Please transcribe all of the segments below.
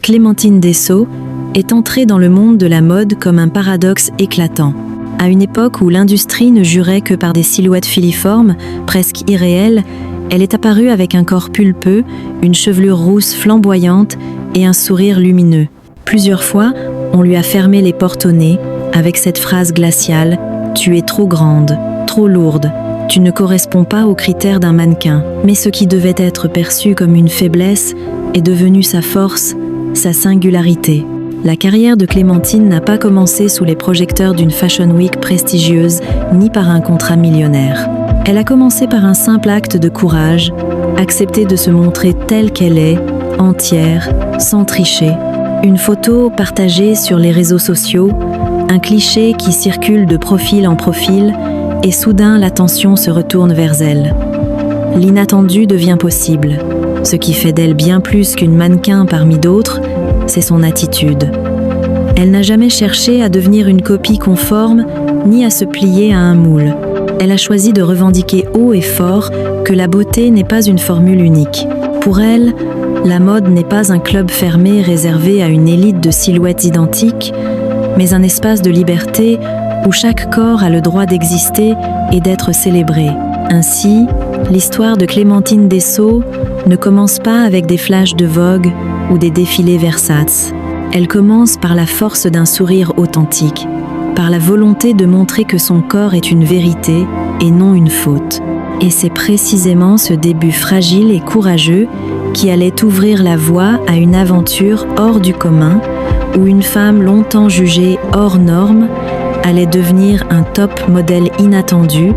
Clémentine Dessaut est entrée dans le monde de la mode comme un paradoxe éclatant. À une époque où l'industrie ne jurait que par des silhouettes filiformes, presque irréelles, elle est apparue avec un corps pulpeux, une chevelure rousse flamboyante et un sourire lumineux. Plusieurs fois, on lui a fermé les portes au nez avec cette phrase glaciale « Tu es trop grande, trop lourde, tu ne corresponds pas aux critères d'un mannequin ». Mais ce qui devait être perçu comme une faiblesse est devenu sa force, sa singularité. La carrière de Clémentine n'a pas commencé sous les projecteurs d'une Fashion Week prestigieuse, ni par un contrat millionnaire. Elle a commencé par un simple acte de courage, accepter de se montrer telle qu'elle est, entière, sans tricher. Une photo partagée sur les réseaux sociaux, un cliché qui circule de profil en profil, et soudain l'attention se retourne vers elle. L'inattendu devient possible. Ce qui fait d'elle bien plus qu'une mannequin parmi d'autres, c'est son attitude. Elle n'a jamais cherché à devenir une copie conforme, ni à se plier à un moule. Elle a choisi de revendiquer haut et fort que la beauté n'est pas une formule unique. Pour elle, la mode n'est pas un club fermé réservé à une élite de silhouettes identiques, mais un espace de liberté où chaque corps a le droit d'exister et d'être célébré. Ainsi, l'histoire de Clémentine Dessaut ne commence pas avec des flashs de Vogue ou des défilés Versace. Elle commence par la force d'un sourire authentique, par la volonté de montrer que son corps est une vérité et non une faute. Et c'est précisément ce début fragile et courageux qui allait ouvrir la voie à une aventure hors du commun, où une femme longtemps jugée hors norme allait devenir un top modèle inattendu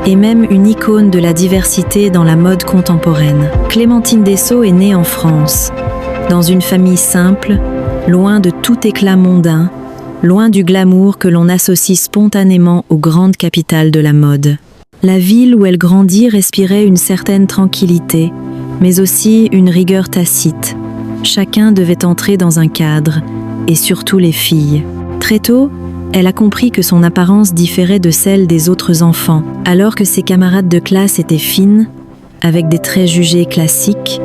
et même une icône de la diversité dans la mode contemporaine. Clémentine Dessaut est née en France, dans une famille simple, loin de tout éclat mondain, loin du glamour que l'on associe spontanément aux grandes capitales de la mode. La ville où elle grandit respirait une certaine tranquillité, mais aussi une rigueur tacite. Chacun devait entrer dans un cadre, et surtout les filles. Très tôt, elle a compris que son apparence différait de celle des autres enfants. Alors que ses camarades de classe étaient fines, avec des traits jugés classiques,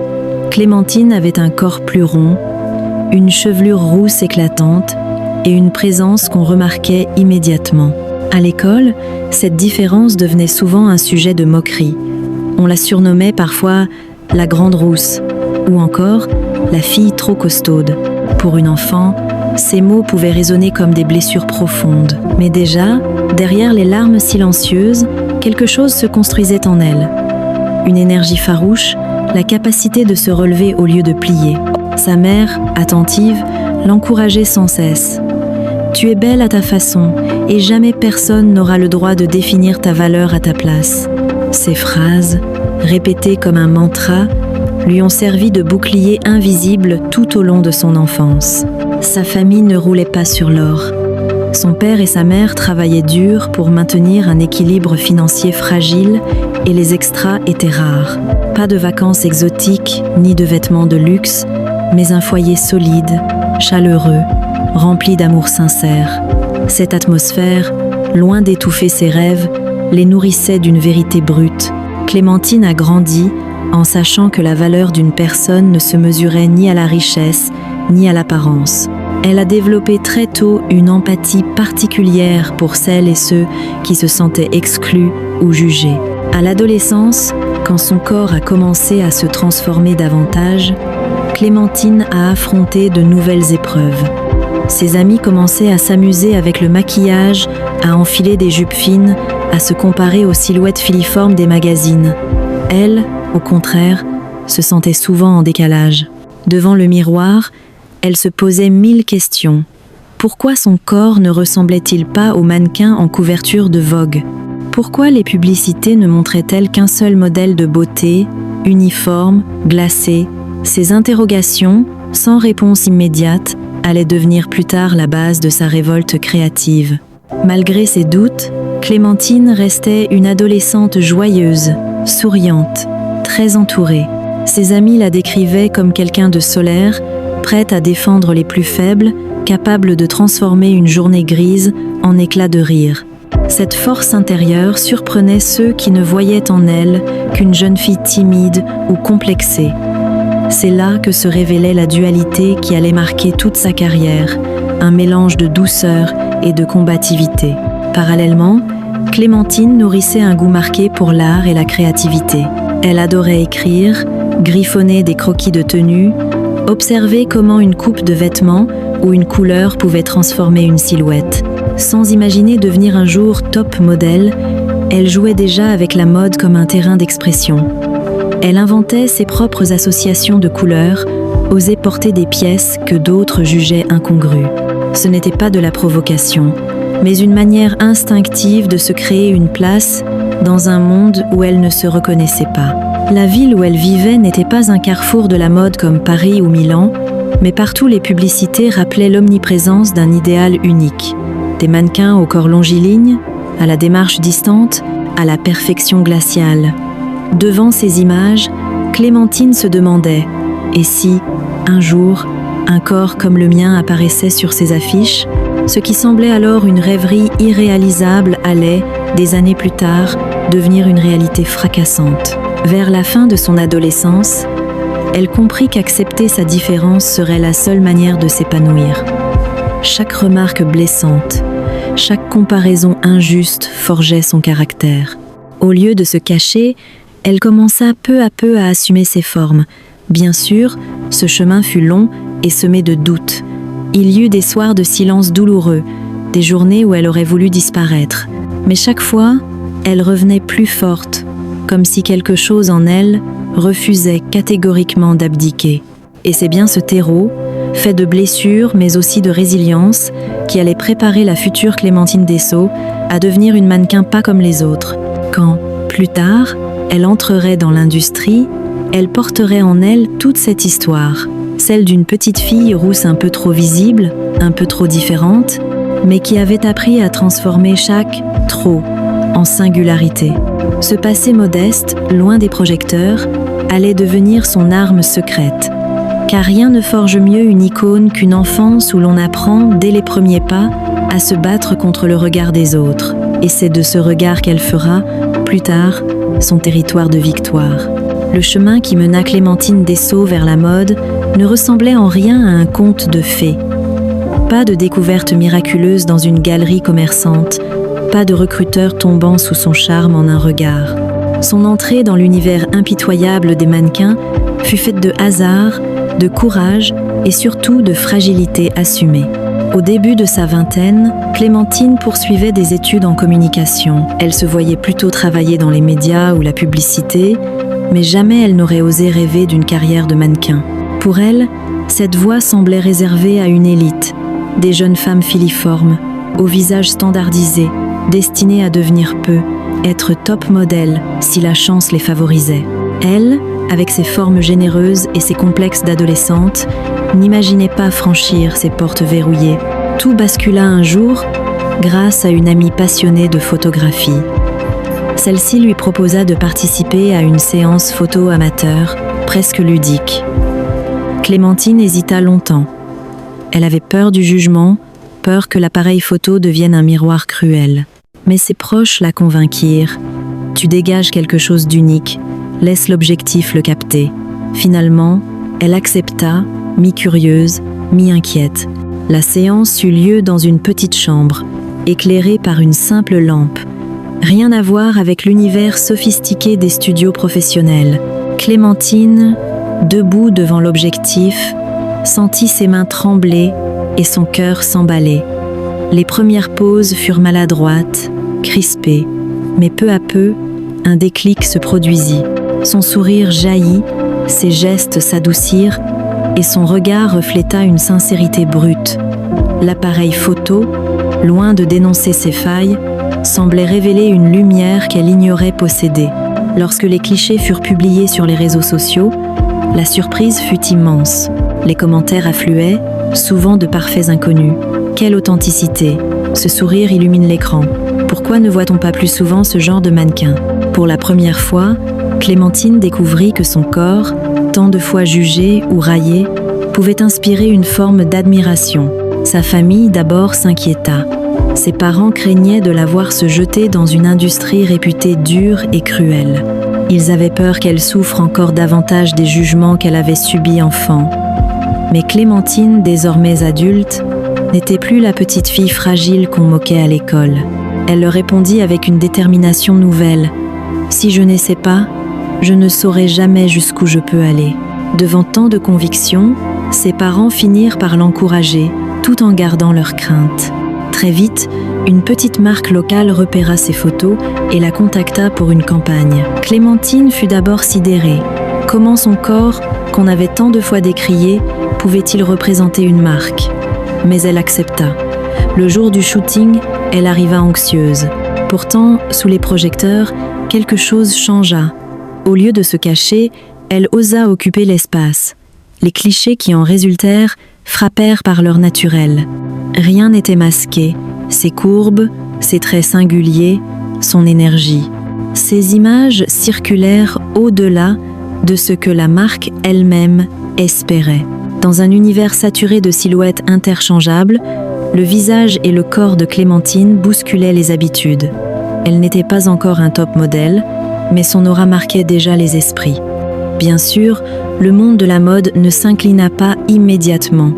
Clémentine avait un corps plus rond, une chevelure rousse éclatante et une présence qu'on remarquait immédiatement. À l'école, cette différence devenait souvent un sujet de moquerie. On la surnommait parfois « la grande rousse » ou encore « la fille trop costaude ». Pour une enfant, ces mots pouvaient résonner comme des blessures profondes. Mais déjà, derrière les larmes silencieuses, quelque chose se construisait en elle. Une énergie farouche, la capacité de se relever au lieu de plier. Sa mère, attentive, l'encourageait sans cesse. « Tu es belle à ta façon, et jamais personne n'aura le droit de définir ta valeur à ta place. » Ces phrases, répétées comme un mantra, lui ont servi de bouclier invisible tout au long de son enfance. Sa famille ne roulait pas sur l'or. Son père et sa mère travaillaient dur pour maintenir un équilibre financier fragile et les extras étaient rares. Pas de vacances exotiques ni de vêtements de luxe, mais un foyer solide, chaleureux, rempli d'amour sincère. Cette atmosphère, loin d'étouffer ses rêves, les nourrissait d'une vérité brute. Clémentine a grandi en sachant que la valeur d'une personne ne se mesurait ni à la richesse, ni à l'apparence. Elle a développé très tôt une empathie particulière pour celles et ceux qui se sentaient exclus ou jugés. À l'adolescence, quand son corps a commencé à se transformer davantage, Clémentine a affronté de nouvelles épreuves. Ses amis commençaient à s'amuser avec le maquillage, à enfiler des jupes fines, à se comparer aux silhouettes filiformes des magazines. Elle, au contraire, se sentait souvent en décalage. Devant le miroir, elle se posait 1000 questions. Pourquoi son corps ne ressemblait-il pas au mannequin en couverture de Vogue ? Pourquoi les publicités ne montraient-elles qu'un seul modèle de beauté, uniforme, glacé ? Ces interrogations, sans réponse immédiate, allaient devenir plus tard la base de sa révolte créative. Malgré ses doutes, Clémentine restait une adolescente joyeuse, souriante, très entourée. Ses amis la décrivaient comme quelqu'un de solaire, prête à défendre les plus faibles, capable de transformer une journée grise en éclat de rire. Cette force intérieure surprenait ceux qui ne voyaient en elle qu'une jeune fille timide ou complexée. C'est là que se révélait la dualité qui allait marquer toute sa carrière, un mélange de douceur et de combativité. Parallèlement, Clémentine nourrissait un goût marqué pour l'art et la créativité. Elle adorait écrire, griffonner des croquis de tenue, observer comment une coupe de vêtements ou une couleur pouvait transformer une silhouette. Sans imaginer devenir un jour top modèle, elle jouait déjà avec la mode comme un terrain d'expression. Elle inventait ses propres associations de couleurs, osait porter des pièces que d'autres jugeaient incongrues. Ce n'était pas de la provocation, mais une manière instinctive de se créer une place dans un monde où elle ne se reconnaissait pas. La ville où elle vivait n'était pas un carrefour de la mode comme Paris ou Milan, mais partout les publicités rappelaient l'omniprésence d'un idéal unique. Des mannequins au corps longiligne, à la démarche distante, à la perfection glaciale. Devant ces images, Clémentine se demandait « Et si, un jour, un corps comme le mien apparaissait sur ces affiches ?» Ce qui semblait alors une rêverie irréalisable allait, des années plus tard, devenir une réalité fracassante. Vers la fin de son adolescence, elle comprit qu'accepter sa différence serait la seule manière de s'épanouir. Chaque remarque blessante, chaque comparaison injuste forgeait son caractère. Au lieu de se cacher, elle commença peu à peu à assumer ses formes. Bien sûr, ce chemin fut long et semé de doutes. Il y eut des soirs de silence douloureux, des journées où elle aurait voulu disparaître. Mais chaque fois, elle revenait plus forte, comme si quelque chose en elle refusait catégoriquement d'abdiquer. Et c'est bien ce terreau, fait de blessures mais aussi de résilience, qui allait préparer la future Clémentine Dessaulles à devenir une mannequin pas comme les autres. Quand, plus tard, elle entrerait dans l'industrie, elle porterait en elle toute cette histoire, celle d'une petite fille rousse un peu trop visible, un peu trop différente, mais qui avait appris à transformer chaque « trop » en singularité. Ce passé modeste, loin des projecteurs, allait devenir son arme secrète. Car rien ne forge mieux une icône qu'une enfance où l'on apprend, dès les premiers pas, à se battre contre le regard des autres. Et c'est de ce regard qu'elle fera, plus tard, son territoire de victoire. Le chemin qui mena Clémentine Dessaulles vers la mode ne ressemblait en rien à un conte de fées. Pas de découverte miraculeuse dans une galerie commerçante, pas de recruteur tombant sous son charme en un regard. Son entrée dans l'univers impitoyable des mannequins fut faite de hasard, de courage et surtout de fragilité assumée. Au début de sa vingtaine, Clémentine poursuivait des études en communication. Elle se voyait plutôt travailler dans les médias ou la publicité, mais jamais elle n'aurait osé rêver d'une carrière de mannequin. Pour elle, cette voie semblait réservée à une élite, des jeunes femmes filiformes, au visage standardisé, destinées à devenir peu, être top modèle si la chance les favorisait. Elle, avec ses formes généreuses et ses complexes d'adolescente, n'imaginait pas franchir ces portes verrouillées. Tout bascula un jour grâce à une amie passionnée de photographie. Celle-ci lui proposa de participer à une séance photo amateur, presque ludique. Clémentine hésita longtemps. Elle avait peur du jugement, peur que l'appareil photo devienne un miroir cruel. Mais ses proches la convainquirent. « Tu dégages quelque chose d'unique, laisse l'objectif le capter. » Finalement, elle accepta, mi-curieuse, mi-inquiète. La séance eut lieu dans une petite chambre, éclairée par une simple lampe. Rien à voir avec l'univers sophistiqué des studios professionnels. Clémentine, debout devant l'objectif, sentit ses mains trembler et son cœur s'emballer. Les premières poses furent maladroites, crispées, mais peu à peu, un déclic se produisit. Son sourire jaillit, ses gestes s'adoucirent et son regard refléta une sincérité brute. L'appareil photo, loin de dénoncer ses failles, semblait révéler une lumière qu'elle ignorait posséder. Lorsque les clichés furent publiés sur les réseaux sociaux, la surprise fut immense. Les commentaires affluaient, souvent de parfaits inconnus. Quelle authenticité! Ce sourire illumine l'écran. Pourquoi ne voit-on pas plus souvent ce genre de mannequin? Pour la première fois, Clémentine découvrit que son corps, tant de fois jugé ou raillé, pouvait inspirer une forme d'admiration. Sa famille d'abord s'inquiéta. Ses parents craignaient de la voir se jeter dans une industrie réputée dure et cruelle. Ils avaient peur qu'elle souffre encore davantage des jugements qu'elle avait subis enfant. Mais Clémentine, désormais adulte, n'était plus la petite fille fragile qu'on moquait à l'école. Elle leur répondit avec une détermination nouvelle. « Si je n'essaie pas, je ne saurai jamais jusqu'où je peux aller. » Devant tant de convictions, ses parents finirent par l'encourager, tout en gardant leurs craintes. Très vite, une petite marque locale repéra ses photos et la contacta pour une campagne. Clémentine fut d'abord sidérée. Comment son corps, qu'on avait tant de fois décrié, pouvait-il représenter une marque ? Mais elle accepta. Le jour du shooting, elle arriva anxieuse. Pourtant, sous les projecteurs, quelque chose changea. Au lieu de se cacher, elle osa occuper l'espace. Les clichés qui en résultèrent frappèrent par leur naturel. Rien n'était masqué, ses courbes, ses traits singuliers, son énergie. Ces images circulèrent au-delà de ce que la marque elle-même espérait. Dans un univers saturé de silhouettes interchangeables, le visage et le corps de Clémentine bousculaient les habitudes. Elle n'était pas encore un top modèle, mais son aura marquait déjà les esprits. Bien sûr, le monde de la mode ne s'inclina pas immédiatement.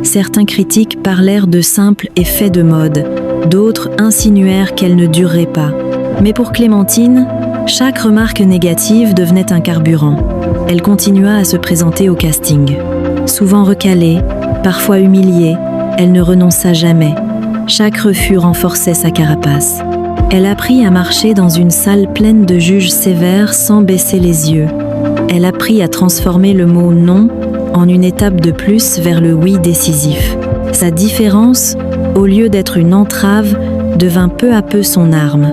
Certains critiques parlèrent de simples effets de mode, d'autres insinuèrent qu'elle ne durerait pas. Mais pour Clémentine, chaque remarque négative devenait un carburant. Elle continua à se présenter au casting. Souvent recalée, parfois humiliée, elle ne renonça jamais. Chaque refus renforçait sa carapace. Elle apprit à marcher dans une salle pleine de juges sévères sans baisser les yeux. Elle apprit à transformer le mot « non » en une étape de plus vers le « oui » décisif. Sa différence, au lieu d'être une entrave, devint peu à peu son arme.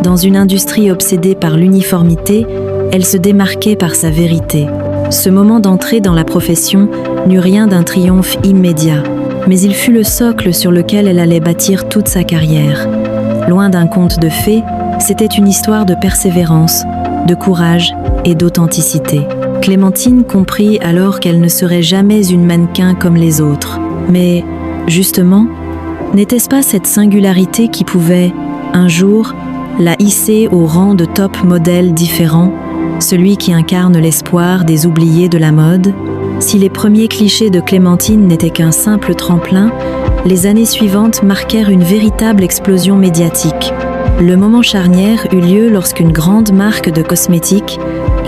Dans une industrie obsédée par l'uniformité, elle se démarquait par sa vérité. Ce moment d'entrée dans la profession n'eut rien d'un triomphe immédiat, mais il fut le socle sur lequel elle allait bâtir toute sa carrière. Loin d'un conte de fées, c'était une histoire de persévérance, de courage et d'authenticité. Clémentine comprit alors qu'elle ne serait jamais une mannequin comme les autres. Mais, justement, n'était-ce pas cette singularité qui pouvait, un jour, la hisser au rang de top modèle différent, celui qui incarne l'espoir des oubliés de la mode? Si les premiers clichés de Clémentine n'étaient qu'un simple tremplin, les années suivantes marquèrent une véritable explosion médiatique. Le moment charnière eut lieu lorsqu'une grande marque de cosmétiques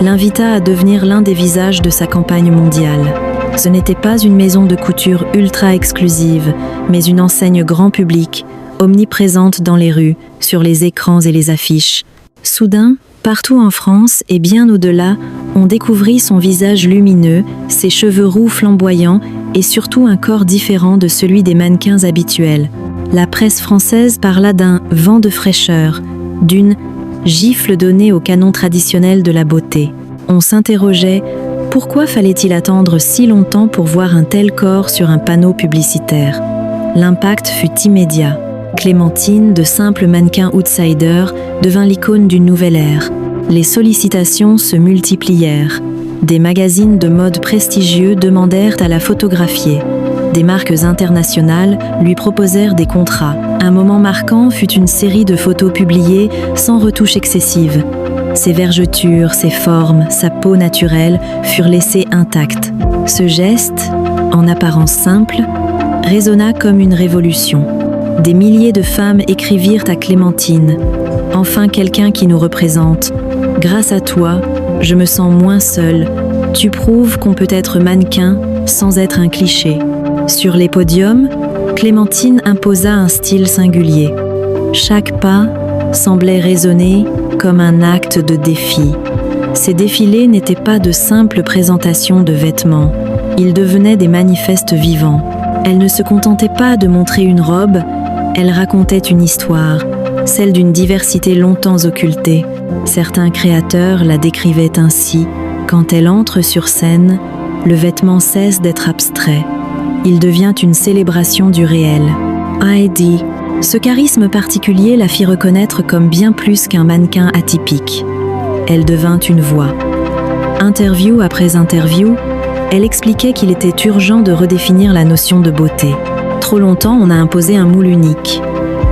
l'invita à devenir l'un des visages de sa campagne mondiale. Ce n'était pas une maison de couture ultra exclusive, mais une enseigne grand public, omniprésente dans les rues, sur les écrans et les affiches. Soudain, partout en France et bien au-delà, on découvrit son visage lumineux, ses cheveux roux flamboyants et surtout un corps différent de celui des mannequins habituels. La presse française parla d'un « vent de fraîcheur », d'une « gifle donnée au canon traditionnel de la beauté ». On s'interrogeait « pourquoi fallait-il attendre si longtemps pour voir un tel corps sur un panneau publicitaire ?» L'impact fut immédiat. Clémentine, de simple mannequin outsider, devint l'icône d'une nouvelle ère. Les sollicitations se multiplièrent. Des magazines de mode prestigieux demandèrent à la photographier. Des marques internationales lui proposèrent des contrats. Un moment marquant fut une série de photos publiées sans retouche excessive. Ses vergetures, ses formes, sa peau naturelle furent laissées intactes. Ce geste, en apparence simple, résonna comme une révolution. Des milliers de femmes écrivirent à Clémentine « Enfin quelqu'un qui nous représente. Grâce à toi, je me sens moins seule. Tu prouves qu'on peut être mannequin sans être un cliché. » Sur les podiums, Clémentine imposa un style singulier. Chaque pas semblait résonner comme un acte de défi. Ces défilés n'étaient pas de simples présentations de vêtements. Ils devenaient des manifestes vivants. Elle ne se contentait pas de montrer une robe, elle racontait une histoire, celle d'une diversité longtemps occultée. Certains créateurs la décrivaient ainsi. Quand elle entre sur scène, le vêtement cesse d'être abstrait. Il devient une célébration du réel. Heidi, ce charisme particulier la fit reconnaître comme bien plus qu'un mannequin atypique. Elle devint une voix. Interview après interview, elle expliquait qu'il était urgent de redéfinir la notion de beauté. Trop longtemps, on a imposé un moule unique.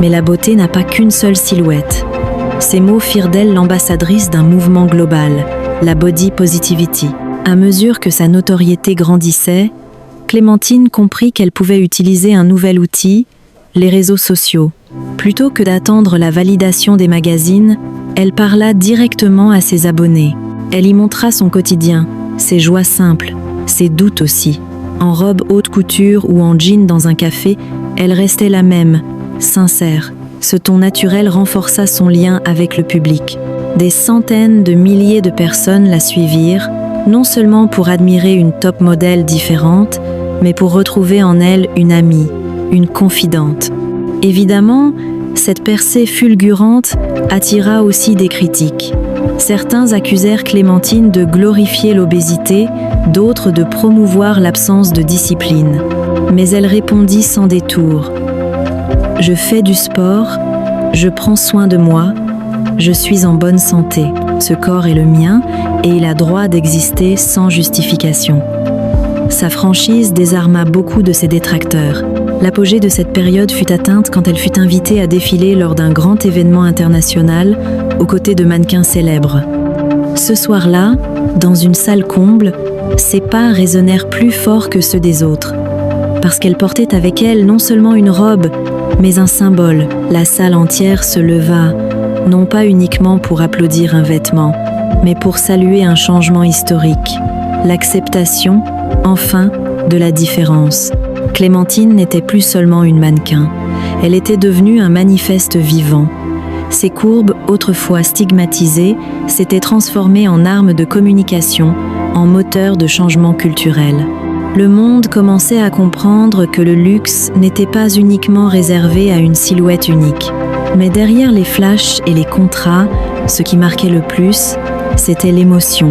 Mais la beauté n'a pas qu'une seule silhouette. Ces mots firent d'elle l'ambassadrice d'un mouvement global, la body positivity. À mesure que sa notoriété grandissait, Clémentine comprit qu'elle pouvait utiliser un nouvel outil, les réseaux sociaux. Plutôt que d'attendre la validation des magazines, elle parla directement à ses abonnés. Elle y montra son quotidien, ses joies simples, ses doutes aussi. En robe haute couture ou en jean dans un café, elle restait la même, sincère. Ce ton naturel renforça son lien avec le public. Des centaines de milliers de personnes la suivirent, non seulement pour admirer une top modèle différente, mais pour retrouver en elle une amie, une confidente. Évidemment, cette percée fulgurante attira aussi des critiques. Certains accusèrent Clémentine de glorifier l'obésité, d'autres de promouvoir l'absence de discipline. Mais elle répondit sans détour. « Je fais du sport, je prends soin de moi, je suis en bonne santé. Ce corps est le mien et il a droit d'exister sans justification. » Sa franchise désarma beaucoup de ses détracteurs. L'apogée de cette période fut atteinte quand elle fut invitée à défiler lors d'un grand événement international aux côtés de mannequins célèbres. Ce soir-là, dans une salle comble, ses pas résonnèrent plus fort que ceux des autres. Parce qu'elle portait avec elle non seulement une robe, mais un symbole. La salle entière se leva, non pas uniquement pour applaudir un vêtement, mais pour saluer un changement historique. L'acceptation, enfin, de la différence. Clémentine n'était plus seulement une mannequin, elle était devenue un manifeste vivant. Ses courbes, autrefois stigmatisées, s'étaient transformées en armes de communication, en moteurs de changement culturel. Le monde commençait à comprendre que le luxe n'était pas uniquement réservé à une silhouette unique. Mais derrière les flashs et les contrats, ce qui marquait le plus, c'était l'émotion.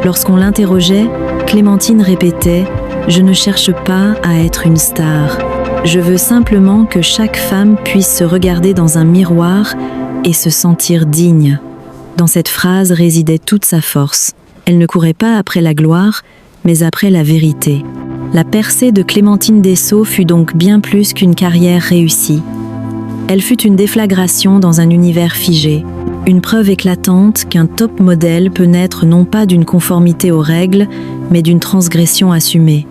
Lorsqu'on l'interrogeait, Clémentine répétait « Je ne cherche pas à être une star. Je veux simplement que chaque femme puisse se regarder dans un miroir et se sentir digne. » Dans cette phrase résidait toute sa force. Elle ne courait pas après la gloire, mais après la vérité. La percée de Clémentine Dessaut fut donc bien plus qu'une carrière réussie. Elle fut une déflagration dans un univers figé, une preuve éclatante qu'un top modèle peut naître non pas d'une conformité aux règles, mais d'une transgression assumée,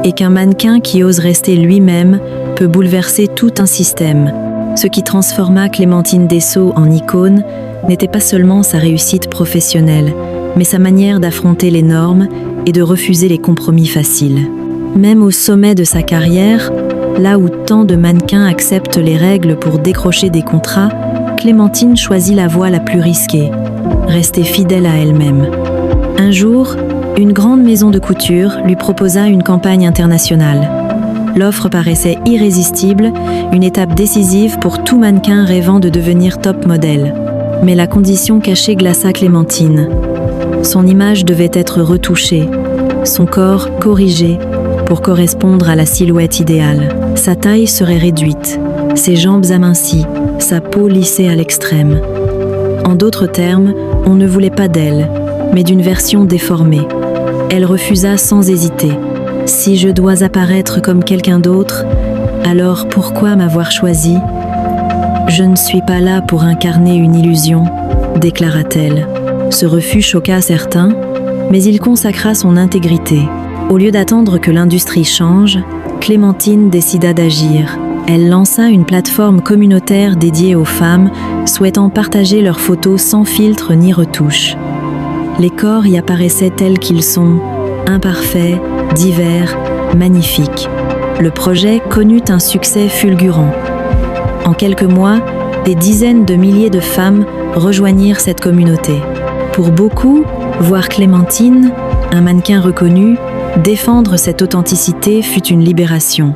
et qu'un mannequin qui ose rester lui-même peut bouleverser tout un système. Ce qui transforma Clémentine Dessaut en icône n'était pas seulement sa réussite professionnelle, mais sa manière d'affronter les normes et de refuser les compromis faciles. Même au sommet de sa carrière, là où tant de mannequins acceptent les règles pour décrocher des contrats, Clémentine choisit la voie la plus risquée, rester fidèle à elle-même. Un jour, une grande maison de couture lui proposa une campagne internationale. L'offre paraissait irrésistible, une étape décisive pour tout mannequin rêvant de devenir top modèle. Mais la condition cachée glaça Clémentine. Son image devait être retouchée, son corps corrigé pour correspondre à la silhouette idéale. Sa taille serait réduite, ses jambes amincies, sa peau lissée à l'extrême. En d'autres termes, on ne voulait pas d'elle, mais d'une version déformée. Elle refusa sans hésiter. « Si je dois apparaître comme quelqu'un d'autre, alors pourquoi m'avoir choisi ? Je ne suis pas là pour incarner une illusion, » déclara-t-elle. Ce refus choqua certains, mais il consacra son intégrité. Au lieu d'attendre que l'industrie change, Clémentine décida d'agir. Elle lança une plateforme communautaire dédiée aux femmes souhaitant partager leurs photos sans filtre ni retouche. Les corps y apparaissaient tels qu'ils sont, imparfaits, divers, magnifiques. Le projet connut un succès fulgurant. En quelques mois, des dizaines de milliers de femmes rejoignirent cette communauté. Pour beaucoup, voir Clémentine, un mannequin reconnu, défendre cette authenticité fut une libération.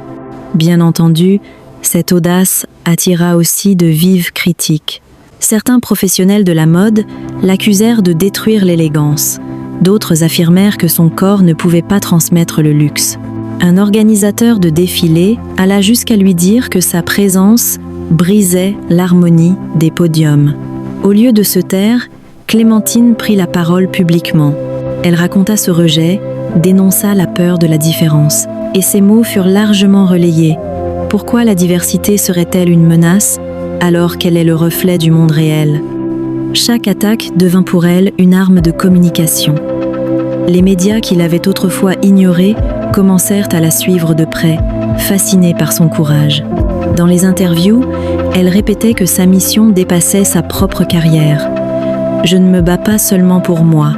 Bien entendu, cette audace attira aussi de vives critiques. Certains professionnels de la mode l'accusèrent de détruire l'élégance. D'autres affirmèrent que son corps ne pouvait pas transmettre le luxe. Un organisateur de défilé alla jusqu'à lui dire que sa présence brisait l'harmonie des podiums. Au lieu de se taire, Clémentine prit la parole publiquement. Elle raconta ce rejet, dénonça la peur de la différence, et ses mots furent largement relayés. Pourquoi la diversité serait-elle une menace, alors qu'elle est le reflet du monde réel ? Chaque attaque devint pour elle une arme de communication. Les médias qui l'avaient autrefois ignorée commencèrent à la suivre de près, fascinés par son courage. Dans les interviews, elle répétait que sa mission dépassait sa propre carrière. « Je ne me bats pas seulement pour moi.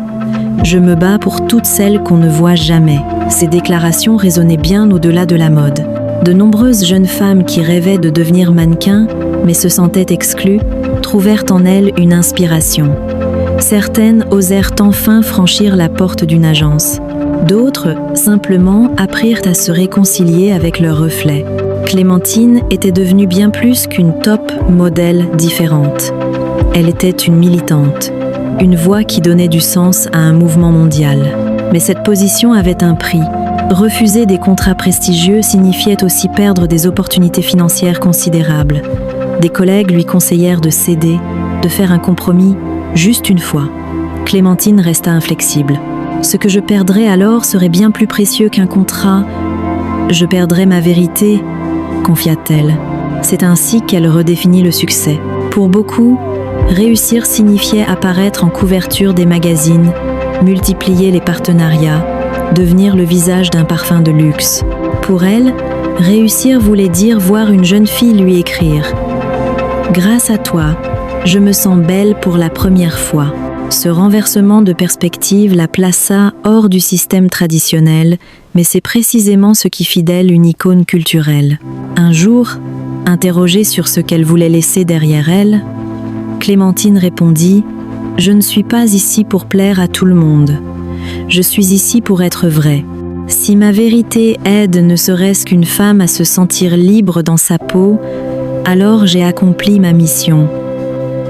Je me bats pour toutes celles qu'on ne voit jamais. » Ces déclarations résonnaient bien au-delà de la mode. De nombreuses jeunes femmes qui rêvaient de devenir mannequins, mais se sentaient exclues, trouvèrent en elle une inspiration. Certaines osèrent enfin franchir la porte d'une agence. D'autres, simplement, apprirent à se réconcilier avec leur reflet. Clémentine était devenue bien plus qu'une top modèle différente. Elle était une militante, une voix qui donnait du sens à un mouvement mondial. Mais cette position avait un prix. Refuser des contrats prestigieux signifiait aussi perdre des opportunités financières considérables. Des collègues lui conseillèrent de céder, de faire un compromis, juste une fois. Clémentine resta inflexible. « Ce que je perdrais alors serait bien plus précieux qu'un contrat. Je perdrais ma vérité », confia-t-elle. C'est ainsi qu'elle redéfinit le succès. Pour beaucoup, réussir signifiait apparaître en couverture des magazines, multiplier les partenariats, devenir le visage d'un parfum de luxe. Pour elle, réussir voulait dire voir une jeune fille lui écrire « Grâce à toi, je me sens belle pour la première fois ». Ce renversement de perspective la plaça hors du système traditionnel, mais c'est précisément ce qui fit d'elle une icône culturelle. Un jour, interrogée sur ce qu'elle voulait laisser derrière elle, Clémentine répondit « Je ne suis pas ici pour plaire à tout le monde. Je suis ici pour être vraie. Si ma vérité aide ne serait-ce qu'une femme à se sentir libre dans sa peau, alors j'ai accompli ma mission. »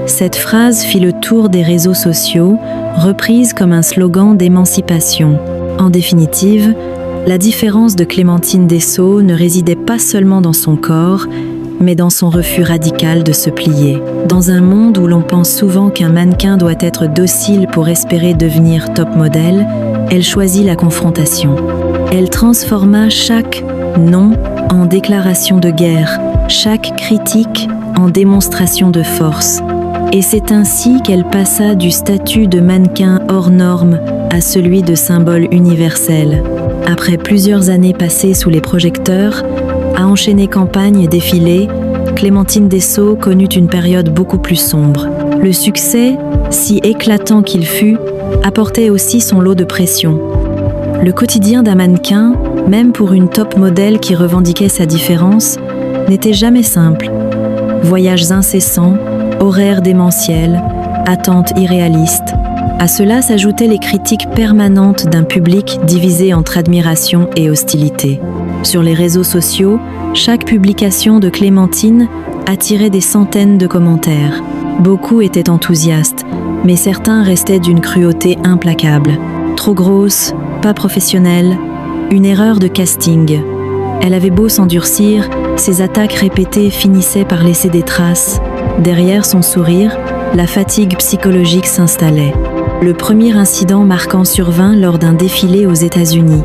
Cette phrase fit le tour des réseaux sociaux, reprise comme un slogan d'émancipation. En définitive, la différence de Clémentine Dessau ne résidait pas seulement dans son corps, mais dans son refus radical de se plier. Dans un monde où l'on pense souvent qu'un mannequin doit être docile pour espérer devenir top modèle, elle choisit la confrontation. Elle transforma chaque « non » en déclaration de guerre, chaque critique en démonstration de force. Et c'est ainsi qu'elle passa du statut de mannequin hors norme à celui de symbole universel. Après plusieurs années passées sous les projecteurs, à enchaîner campagnes et défilés, Clémentine Dessau connut une période beaucoup plus sombre. Le succès, si éclatant qu'il fut, apportait aussi son lot de pression. Le quotidien d'un mannequin, même pour une top modèle qui revendiquait sa différence, n'était jamais simple. Voyages incessants, horaires démentiels, attentes irréalistes. À cela s'ajoutaient les critiques permanentes d'un public divisé entre admiration et hostilité. Sur les réseaux sociaux, chaque publication de Clémentine attirait des centaines de commentaires. Beaucoup étaient enthousiastes, mais certains restaient d'une cruauté implacable. Trop grosse, pas professionnelle, une erreur de casting. Elle avait beau s'endurcir, ses attaques répétées finissaient par laisser des traces. Derrière son sourire, la fatigue psychologique s'installait. Le premier incident marquant survint lors d'un défilé aux États-Unis.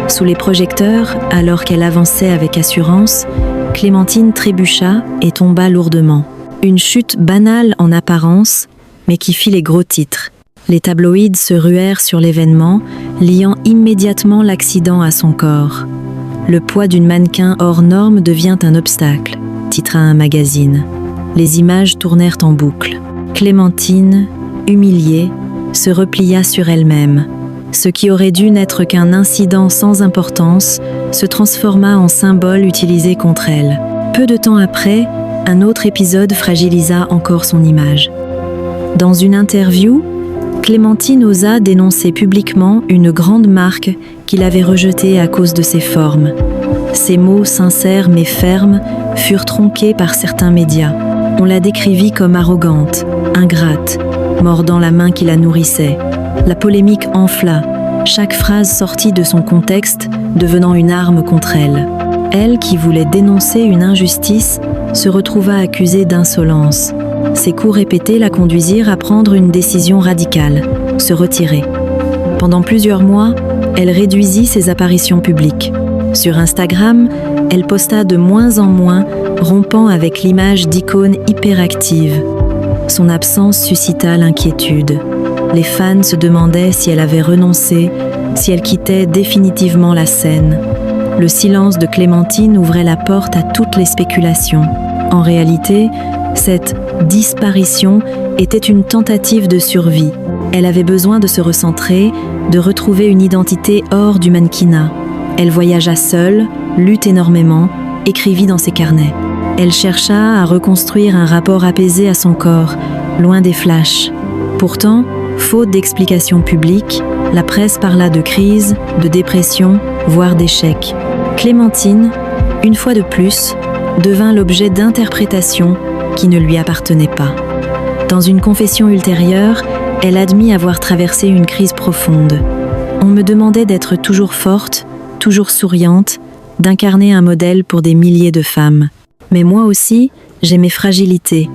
Sous les projecteurs, alors qu'elle avançait avec assurance, Clémentine trébucha et tomba lourdement. Une chute banale en apparence, mais qui fit les gros titres. Les tabloïds se ruèrent sur l'événement, liant immédiatement l'accident à son corps. « Le poids d'une mannequin hors norme devient un obstacle », titra un magazine. Les images tournèrent en boucle. Clémentine, humiliée, se replia sur elle-même. Ce qui aurait dû n'être qu'un incident sans importance se transforma en symbole utilisé contre elle. Peu de temps après, un autre épisode fragilisa encore son image. Dans une interview, Clémentine osa dénoncer publiquement une grande marque qu'il avait rejetée à cause de ses formes. Ses mots sincères mais fermes furent tronqués par certains médias. On la décrivit comme arrogante, ingrate, mordant la main qui la nourrissait. La polémique enfla, chaque phrase sortie de son contexte devenant une arme contre elle. Elle, qui voulait dénoncer une injustice, se retrouva accusée d'insolence. Ses coups répétés la conduisirent à prendre une décision radicale, se retirer. Pendant plusieurs mois, elle réduisit ses apparitions publiques. Sur Instagram, elle posta de moins en moins, rompant avec l'image d'icône hyperactive. Son absence suscita l'inquiétude. Les fans se demandaient si elle avait renoncé, si elle quittait définitivement la scène. Le silence de Clémentine ouvrait la porte à toutes les spéculations. En réalité, cette disparition était une tentative de survie. Elle avait besoin de se recentrer, de retrouver une identité hors du mannequinat. Elle voyagea seule, lut énormément, écrivit dans ses carnets. Elle chercha à reconstruire un rapport apaisé à son corps, loin des flashs. Pourtant, faute d'explications publiques, la presse parla de crise, de dépression, voire d'échec. Clémentine, une fois de plus, devint l'objet d'interprétations qui ne lui appartenaient pas. Dans une confession ultérieure, elle admit avoir traversé une crise profonde. On me demandait d'être toujours forte, toujours souriante, d'incarner un modèle pour des milliers de femmes. Mais moi aussi, j'ai mes fragilités.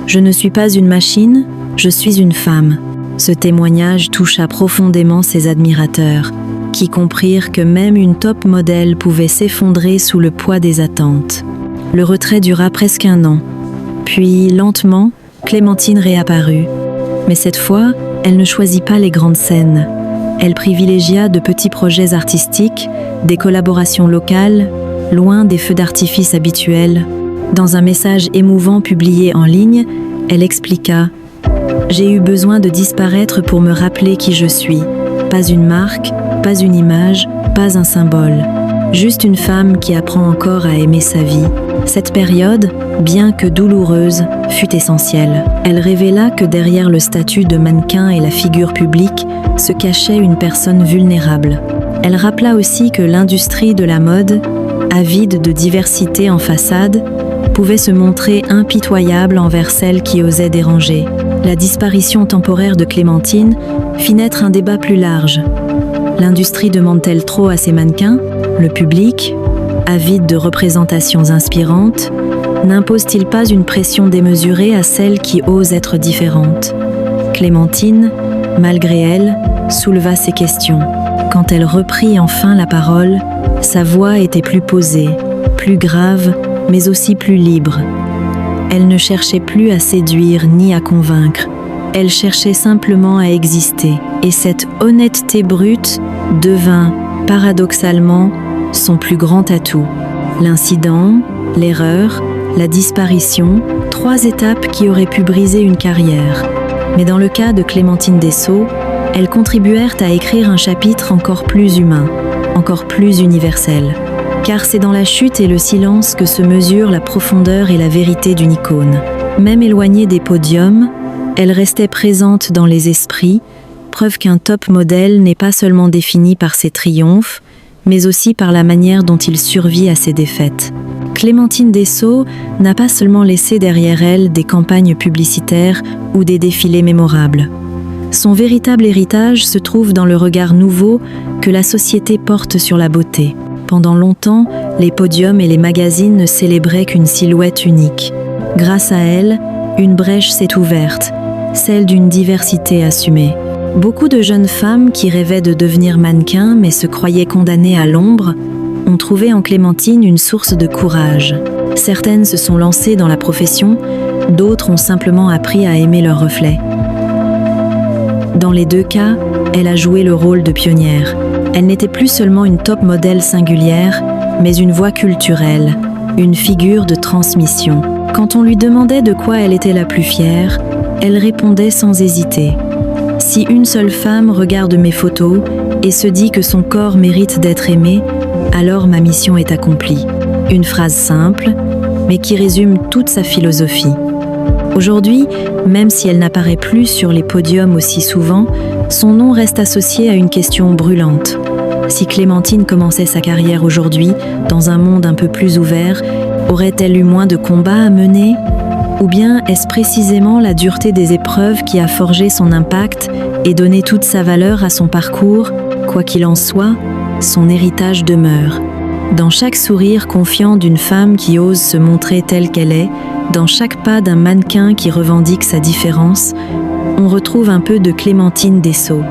Je ne suis pas une machine, je suis une femme. Ce témoignage toucha profondément ses admirateurs, qui comprirent que même une top modèle pouvait s'effondrer sous le poids des attentes. Le retrait dura presque 1 an. Puis, lentement, Clémentine réapparut. Mais cette fois, elle ne choisit pas les grandes scènes. Elle privilégia de petits projets artistiques, des collaborations locales, loin des feux d'artifice habituels. Dans un message émouvant publié en ligne, elle expliqua « J'ai eu besoin de disparaître pour me rappeler qui je suis. Pas une marque, pas une image, pas un symbole. Juste une femme qui apprend encore à aimer sa vie. » Cette période, bien que douloureuse, fut essentielle. Elle révéla que derrière le statut de mannequin et la figure publique se cachait une personne vulnérable. Elle rappela aussi que l'industrie de la mode, avide de diversité en façade, pouvait se montrer impitoyable envers celles qui osaient déranger. La disparition temporaire de Clémentine fit naître un débat plus large. L'industrie demande-t-elle trop à ses mannequins ? Le public, avide de représentations inspirantes, n'impose-t-il pas une pression démesurée à celles qui osent être différentes ? Clémentine, malgré elle, souleva ces questions. Quand elle reprit enfin la parole, sa voix était plus posée, plus grave, mais aussi plus libre. Elle ne cherchait plus à séduire ni à convaincre. Elle cherchait simplement à exister. Et cette honnêteté brute devint, paradoxalement, son plus grand atout. L'incident, l'erreur, la disparition, 3 étapes qui auraient pu briser une carrière. Mais dans le cas de Clémentine Dessaut, elles contribuèrent à écrire un chapitre encore plus humain, encore plus universel. Car c'est dans la chute et le silence que se mesure la profondeur et la vérité d'une icône. Même éloignée des podiums, elle restait présente dans les esprits, preuve qu'un top modèle n'est pas seulement défini par ses triomphes, mais aussi par la manière dont il survit à ses défaites. Clémentine Dessaut n'a pas seulement laissé derrière elle des campagnes publicitaires ou des défilés mémorables. Son véritable héritage se trouve dans le regard nouveau que la société porte sur la beauté. Pendant longtemps, les podiums et les magazines ne célébraient qu'une silhouette unique. Grâce à elle, une brèche s'est ouverte, celle d'une diversité assumée. Beaucoup de jeunes femmes qui rêvaient de devenir mannequins mais se croyaient condamnées à l'ombre ont trouvé en Clémentine une source de courage. Certaines se sont lancées dans la profession, d'autres ont simplement appris à aimer leur reflet. Dans les 2 cas, elle a joué le rôle de pionnière. Elle n'était plus seulement une top modèle singulière, mais une voix culturelle, une figure de transmission. Quand on lui demandait de quoi elle était la plus fière, elle répondait sans hésiter. Si une seule femme regarde mes photos et se dit que son corps mérite d'être aimé, alors ma mission est accomplie. Une phrase simple, mais qui résume toute sa philosophie. Aujourd'hui, même si elle n'apparaît plus sur les podiums aussi souvent, son nom reste associé à une question brûlante. Si Clémentine commençait sa carrière aujourd'hui, dans un monde un peu plus ouvert, aurait-elle eu moins de combats à mener ? Ou bien est-ce précisément la dureté des épreuves qui a forgé son impact et donné toute sa valeur à son parcours ? Quoi qu'il en soit, son héritage demeure. Dans chaque sourire confiant d'une femme qui ose se montrer telle qu'elle est, dans chaque pas d'un mannequin qui revendique sa différence, on retrouve un peu de Clémentine Dessaut.